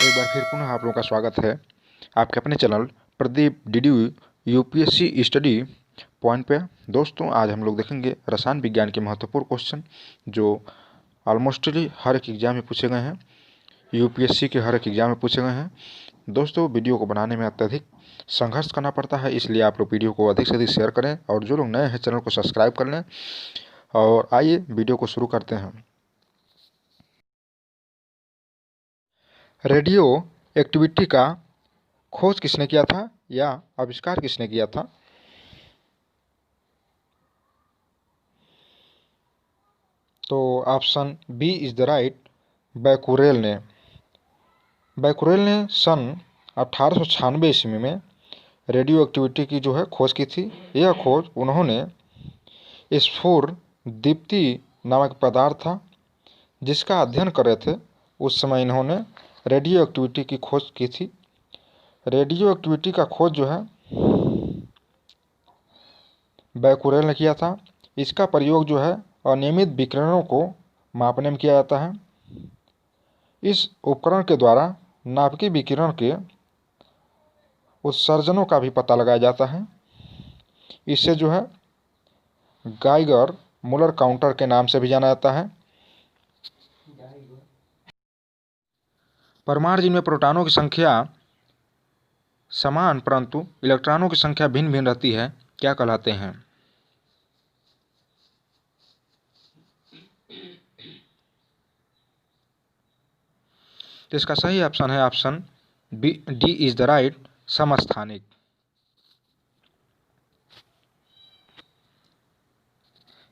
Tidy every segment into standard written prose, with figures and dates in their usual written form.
एक बार फिर पुनः आप लोगों का स्वागत है आपके अपने channel Pradeep DD UPSC study point पे। दोस्तों, आज हम लोग देखेंगे रसायन विज्ञान के महत्वपूर्ण क्वेश्चन जो ऑलमोस्टली हर एक एग्जाम में पूछे गए हैं, यूपीएससी के हर एक एग्जाम में पूछे गए हैं। दोस्तों, वीडियो को बनाने में अत्यधिक संघर्ष करना पड़ता है, इसलिए आप लोग वीडियो को अधिक से अधिक शेयर करें और जो लोग नए हैं चैनल को सब्सक्राइब कर लें। और आइए वीडियो को शुरू करते हैं। रेडियो एक्टिविटी का खोज किसने किया था या आविष्कार किसने किया था? तो option B is the right, Becquerel ने। बैकुरेल ने सन 1896 ईस्वी में रेडियो एक्टिविटी की जो है खोज की थी। यह खोज उन्होंने स्फुर दीप्ति नामक पदार्थ था जिसका अध्ययन कर रहे थे। उस समय इन्होंने रेडियो एक्टिविटी की खोज की थी। रेडियो एक्टिविटी का खोज जो है बैकुरेल ने किया था। इसका प्रयोग जो है अनियमित विकिरणों को मापने में किया जाता है। इस उपकरण के द्वारा नाभिकीय विकिरण के उत्सर्जनों का भी पता लगाया जाता है। इसे जो है गाइगर मुलर काउंटर के नाम से भी जाना जाता है। परमाणु जिनमें प्रोटॉनों की संख्या समान परंतु इलेक्ट्रॉनों की संख्या भिन्न भिन्न रहती है, क्या कहलाते हैं? तो इसका सही ऑप्शन है option B, D is the right, समस्थानिक।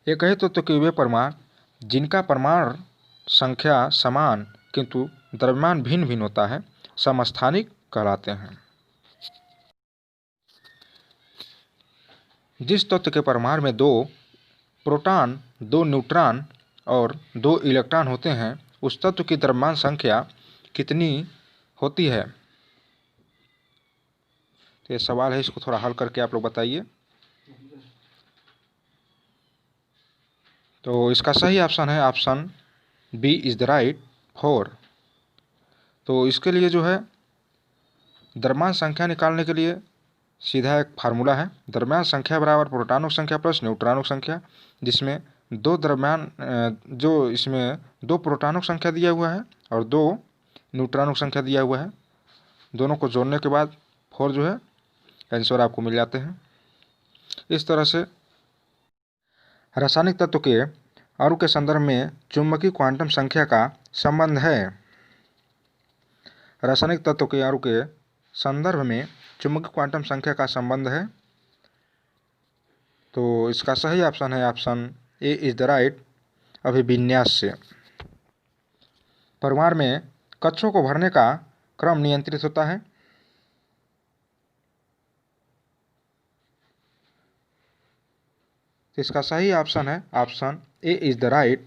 ये कहे तो कि वे परमाणु जिनका परमाणु संख्या समान किंतु द्रव्यमान भिन्न भिन्न होता है समस्थानिक कहलाते हैं। जिस तत्व के परमाणु में 2 प्रोटॉन, 2 न्यूट्रॉन और 2 इलेक्ट्रॉन होते हैं उस तत्व की द्रव्यमान संख्या कितनी होती है? तो ये सवाल है, इसको थोड़ा हल करके आप लोग बताइए। तो इसका सही ऑप्शन है option B is the right, 4। तो इसके लिए जो है द्रव्यमान संख्या निकालने के लिए सीधा एक फार्मूला है, द्रव्यमान संख्या बराबर प्रोटॉनों की संख्या प्लस न्यूट्रॉनों की संख्या, जिसमें 2 द्रव्यमान जो इसमें 2 प्रोटॉनों की संख्या दिया हुआ है और 2 न्यूट्रॉनों की संख्या दिया हुआ है। दोनों को जोड़ने के बाद 4 जो है आंसर आपको मिल जाते हैं। इस तरह से रासायनिक तत्व के अणु के संदर्भ में चुंबकीय क्वांटम संख्या का संबंध है। रासायनिक तत्व के अणु के संदर्भ में चुंबकीय क्वांटम संख्या का संबंध है। तो इसका सही ऑप्शन है option A is the right, अभिविन्यास से। परमाणु में कक्षों को भरने का क्रम नियंत्रित होता है। इसका सही ऑप्शन है option A is the right,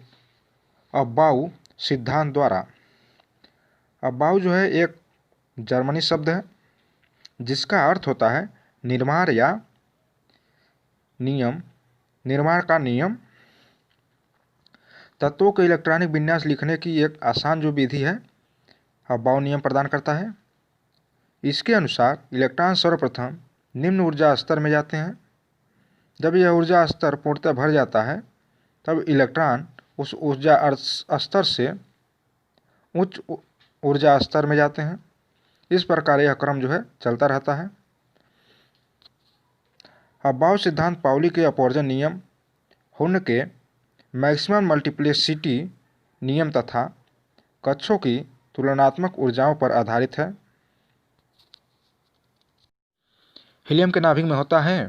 अबाउ सिद्धांत द्वारा। अबाउ जो है एक जर्मनी शब्द है जिसका अर्थ होता है निर्माण या नियम, निर्माण का नियम। तत्वों के इलेक्ट्रॉनिक विन्यास लिखने की एक आसान जो विधि है अबाउ नियम प्रदान करता है। इसके अनुसार इलेक्ट्रॉन सर्वप्रथम निम्न ऊर्जा स्तर में जाते हैं। जब यह ऊर्जा स्तर पूर्णतः भर जाता है तब इलेक्ट्रॉन उस ऊर्जा स्तर से उच्च ऊर्जा स्तर में जाते हैं। इस प्रकार यह क्रम जो है चलता रहता है। अबाउ सिद्धांत पाउली के अपवर्जन नियम, हुन के मैक्सिमम मल्टीप्लिसिटी नियम तथा कक्षों की तुलनात्मक ऊर्जाओं पर आधारित है। हीलियम के नाभिक में होता है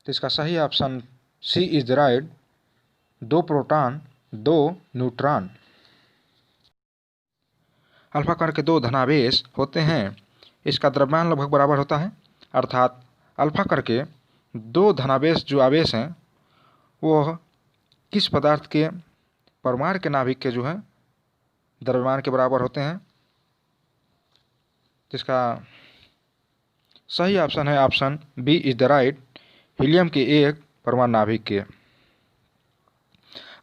तो इसका सही option C is the right, 2 proton 2 neutron. Alpha कण के 2 धनावेश होते हैं, इसका द्रव्यमान लगभग बराबर होता है। अर्थात अल्फा कण के 2 धनावेश जो आवेश हैं वो किस पदार्थ के परमाणु के नाभिक के जो है द्रव्यमान के बराबर होते हैं? जिसका सही ऑप्शन है option B is the right, helium के 1 परमाणु नाभिक के।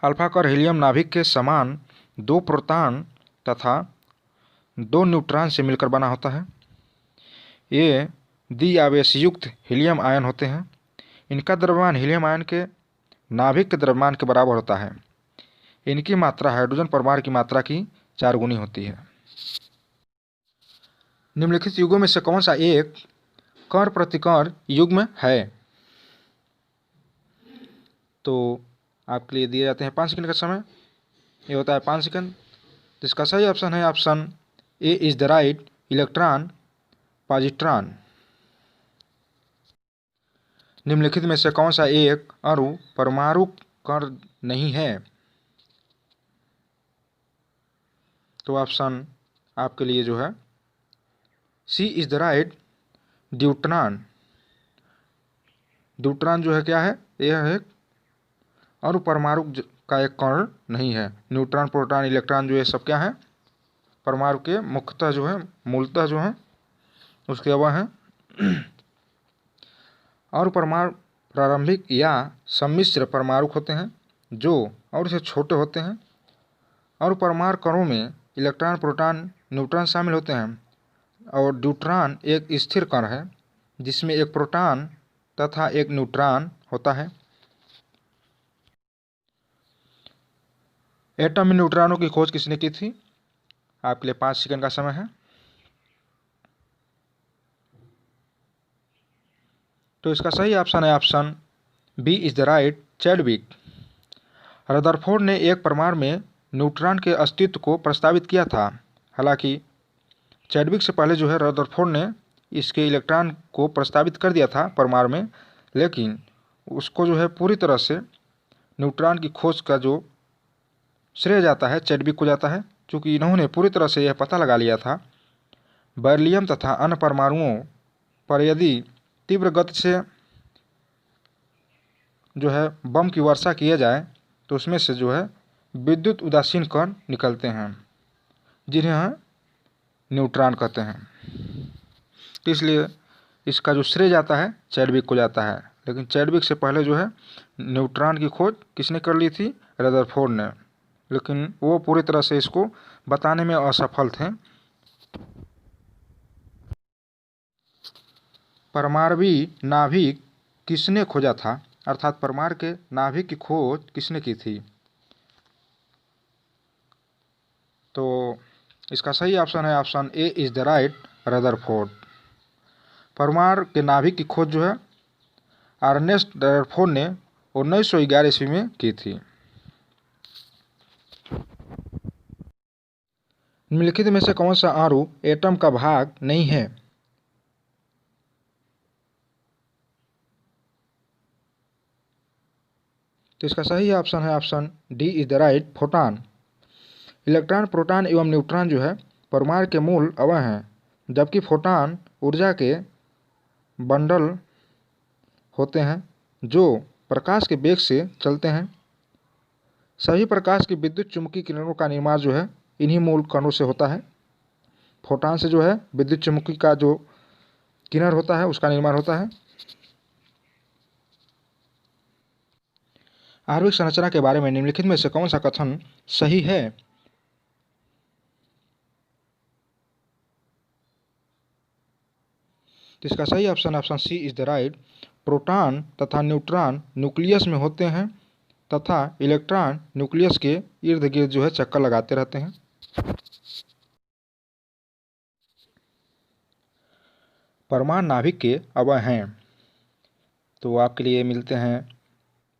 अल्फा कण हीलियम नाभिक के समान 2 प्रोटॉन तथा 2 न्यूट्रॉन से मिलकर बना होता है। ये द्विआवेशयुक्त हीलियम आयन होते हैं। इनका द्रव्यमान हीलियम आयन के नाभिक के द्रव्यमान के बराबर होता है। इनकी मात्रा हाइड्रोजन परमाणु की मात्रा की 4 गुनी होती है। निम्नलिखित युग्मों में से कौन सा एक कण प्रतिकण युग्म है? तो आपके लिए दिए जाते हैं 5 सेकंड का समय। ये होता है 5 सेकंड। तो इसका सही ऑप्शन है option A is the right, electron positron. निम्नलिखित में से कौन सा एक अणु परमाणु कण नहीं है? तो ऑप्शन आपके लिए जो है C is the right, deuteron. Deuteron जो है क्या है? यह एक अणु परमाणु का एक कण नहीं है। न्यूट्रॉन, प्रोटॉन, इलेक्ट्रॉन जो है सब क्या है? परमाणु के मुख्यतः जो है, मूलतः जो है उसके अवयव हैं। और परमाणु प्रारंभिक या सम्मिश्र परमाणु होते हैं जो और से छोटे होते हैं। और परमाणु कणों में इलेक्ट्रॉन, प्रोटॉन, न्यूट्रॉन शामिल होते हैं। और ड्यूट्रॉन एक स्थिर कण है जिसमें एक प्रोटॉन तथा एक न्यूट्रॉन होता है। एटम में न्यूट्रॉनों की खोज किसने की थी? आपके लिए 5 सेकंड का समय है। तो इसका सही ऑप्शन है option B is the right, Chadwick. Rutherford ने एक परमाणु में न्यूट्रॉन के अस्तित्व को प्रस्तावित किया था। हालांकि चैडविक से पहले जो है रदरफोर्ड ने इसके इलेक्ट्रॉन को प्रस्तावित कर दिया था परमाणु में, लेकिन उसको जो है पूरी तरह से न्यूट्रॉन की खोज का जो श्रेय जाता है चैडविक को जाता है, क्योंकि इन्होंने पूरी तरह से यह पता लगा लिया था बेरिलियम तथा अन्य परमाणुओं पर यदि तीव्र गति से जो है बम की वर्षा किया जाए तो उसमें से जो है विद्युत उदासीन कण निकलते हैं जिन्हें न्यूट्रॉन कहते हैं। तो इसलिए इसका जो श्रेय जाता है चैडविक को जाता है। लेकिन चैडविक से पहले जो है न्यूट्रॉन की खोज किसने कर ली थी? रदरफोर्ड ने, लेकिन वो पूरी तरह से इसको बताने में असफल थे। परमाणु नाभिक किसने खोजा था? अर्थात परमाणु के नाभिक की खोज किसने की थी? तो इसका सही ऑप्शन है option A is the right, Rutherford. परमाणु के नाभिक की खोज जो है अर्नेस्ट रदरफोर्ड ने 1911 ईस्वी में की थी। निम्नलिखित में से कौन सा अणु एटम का भाग नहीं है? तो इसका सही ऑप्शन है option D is the right, photon. Electron, proton एवं न्यूट्रॉन जो है परमाणु के मूल अवयव हैं, जबकि फोटॉन ऊर्जा के बंडल होते हैं जो प्रकाश के वेग से चलते हैं। सभी प्रकाश की विद्युत चुम्बकीय किरणों का निर्माण जो है इन्हीं मूल कणों से होता है। फोटॉन से जो है विद्युत चुम्बकीय का जो किरण होता है उसका निर्माण होता है। आणविक संरचना के बारे में निम्नलिखित में से कौन सा कथन सही है? तो इसका सही option option C is the right, proton तथा न्यूट्रॉन न्यूक्लियस में होते हैं तथा इलेक्ट्रॉन न्यूक्लियस के इर्द गिर्द जो है चक्कर लगाते रहते हैं। परमाणु नाभिक के अवयव हैं। तो आपके लिए मिलते हैं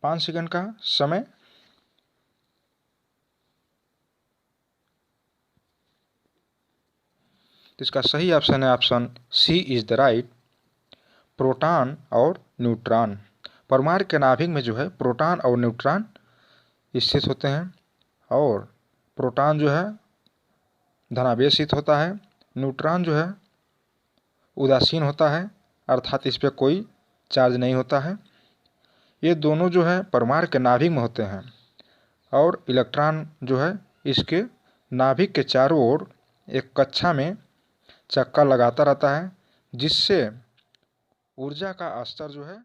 5 सेकंड का समय। तो इसका सही ऑप्शन है option C is the right, proton और न्यूट्रॉन। परमाणु के नाभिक में जो है प्रोटॉन और न्यूट्रॉन स्थित होते हैं और प्रोटॉन जो है धनावेशित होता है, न्यूट्रॉन जो है उदासीन होता है, अर्थात इस पर कोई चार्ज नहीं होता है। ये दोनों जो है परमाणु के नाभिक में होते हैं और इलेक्ट्रॉन जो है इसके नाभिक के चारों ओर एक कक्षा में चक्कर लगाता रहता है, जिससे ऊर्जा का स्तर जो है